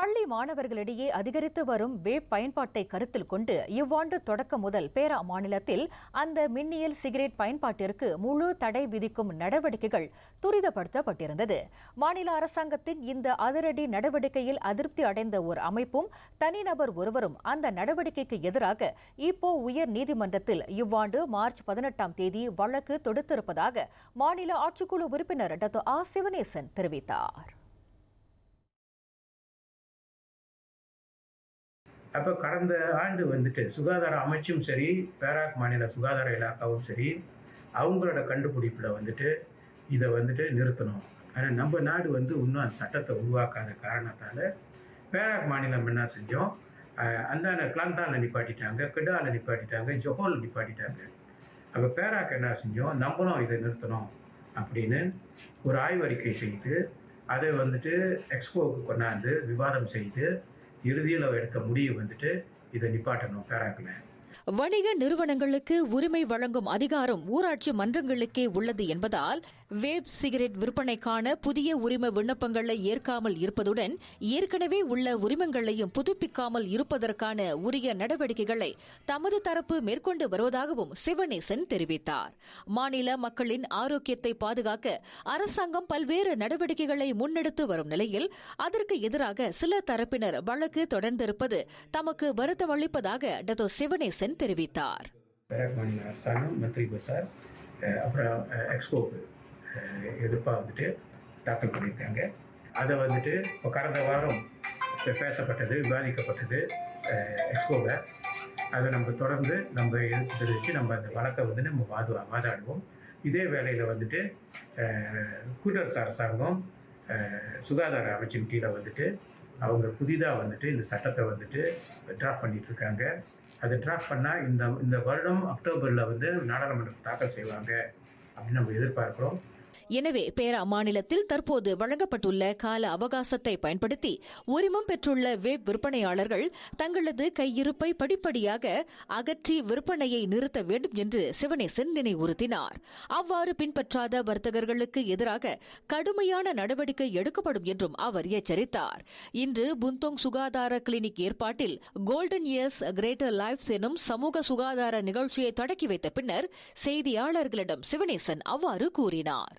பள்ளி மாணவர்களிடையே அதிகரித்து வரும் வேப் பயன்பாட்டை கருத்தில் கொண்டு இவ்வாண்டு தொடக்கம் முதல் பேரா மாநிலத்தில் அந்த மின்னியல் சிகரெட் பயன்பாட்டிற்கு முழு தடை விதிக்கும் நடவடிக்கைகள் துரிதப்படுத்தப்பட்டிருந்தது. மாநில அரசாங்கத்தின் இந்த அதிரடி நடவடிக்கையில் அதிருப்தி அடைந்த ஒரு அமைப்பும் தனிநபர் ஒருவரும் அந்த நடவடிக்கைக்கு எதிராக இப்போ உயர் நீதிமன்றத்தில் இவ்வாண்டு மார்ச் 18ஆம் தேதி வழக்கு தொடுத்திருப்பதாக மாநில ஆட்சிக்குழு உறுப்பினர் டாக்டர் ஆர் சிவனேசன் தெரிவித்தார். அப்போ கடந்த ஆண்டு சுகாதார அமைச்சும் சரி, பேராக் மாநில சுகாதார இலாக்காவும் சரி, அவங்களோட கண்டுபிடிப்பில் இதை நிறுத்தணும். ஆனால் நம்ம நாடு இன்னும் அந்த சட்டத்தை உருவாக்காத காரணத்தால் பேராக் மாநிலம் என்ன செஞ்சோம், அந்த கிளாந்தாவில் நிப்பாட்டிட்டாங்க, கெடாவில் நிப்பாட்டிட்டாங்க, ஜொஹோல் நிப்பாட்டிட்டாங்க. அப்போ பேராக் என்ன செஞ்சோம், நம்மளும் இதை நிறுத்தணும் அப்படின்னு ஒரு ஆய்வறிக்கை செய்து அதை எக்ஸ்போவுக்கு கொண்டாந்து விவாதம் செய்து இறுதியில் எடுத்த முடிவு இதை நிப்பாட்டணும் பேராக்ல. வணிக நிறுவனங்களுக்கு உரிமை வழங்கும் அதிகாரம் ஊராட்சி மன்றங்களுக்கே உள்ளது என்பதால் வேப் சிகரெட் விற்பனைக்கான புதிய உரிம விண்ணப்பங்களை ஏற்காமல் இருப்பதுடன் ஏற்கனவே உள்ள உரிமங்களையும் புதுப்பிக்காமல் இருப்பதற்கான உரிய நடவடிக்கைகளை தமது தரப்பு மேற்கொண்டு வருவதாகவும் சிவனேசன் தெரிவித்தார். மாநில மக்களின் ஆரோக்கியத்தை பாதுகாக்க அரசாங்கம் பல்வேறு நடவடிக்கைகளை முன்னெடுத்து வரும் நிலையில் அதற்கு எதிராக சில தரப்பினர் வழக்கு தொடர்ந்திருப்பது தமக்கு வருத்தமளிப்பதாக டாக்டர் சிவனேசன் தெரிவித்தார். பேராக் மாநில அரசாங்கம் மந்திரி பசார் அப்புறம் எக்ஸ்போக்கு எதிர்ப்பாக தாக்கல் பண்ணியிருக்காங்க. அதை இப்போ கடந்த வாரம் பேசப்பட்டது, விவாதிக்கப்பட்டது எக்ஸ்போவில். அதை நம்ம தொடர்ந்து நம்ம எடுத்து தெரிவித்து நம்ம அந்த வழக்கை நம்ம வாதாடுவோம். இதே வேளையில் கூட்டரசு அரசாங்கம் சுகாதார அமைச்சின் கீழே அவங்க புதிதாக இந்த சட்டத்தை டிராஃப்ட் பண்ணிட்டு இருக்காங்க. அதை டிராஃப்ட் பண்ணால் இந்த வருடம் அக்டோபரில் நாடாளுமன்றத்தில் தாக்கல் செய்வாங்க அப்படின்னு நம்ம எதிர்பார்க்கிறோம். எனவே பேரா மாநிலத்தில் தற்போது வழங்கப்பட்டுள்ள கால அவகாசத்தை பயன்படுத்தி உரிமம் பெற்றுள்ள வேப் விற்பனையாளர்கள் தங்களது கையிருப்பை படிப்படியாக அகற்றி விற்பனையை நிறுத்த வேண்டும் என்று சிவனேசன் நினைவுறுத்தினார். அவ்வாறு பின்பற்றாத வர்த்தகர்களுக்கு எதிராக கடுமையான நடவடிக்கை எடுக்கப்படும் என்றும் அவர் எச்சரித்தார். இன்று புந்தோங் சுகாதார கிளினிக் ஏற்பாட்டில் கோல்டன் இயர்ஸ் கிரேட்டர் லைஃப்ஸ் எனும் சமூக சுகாதார நிகழ்ச்சியை தொடக்கி வைத்த பின்னர் செய்தியாளர்களிடம் சிவனேசன் அவ்வாறு கூறினார்.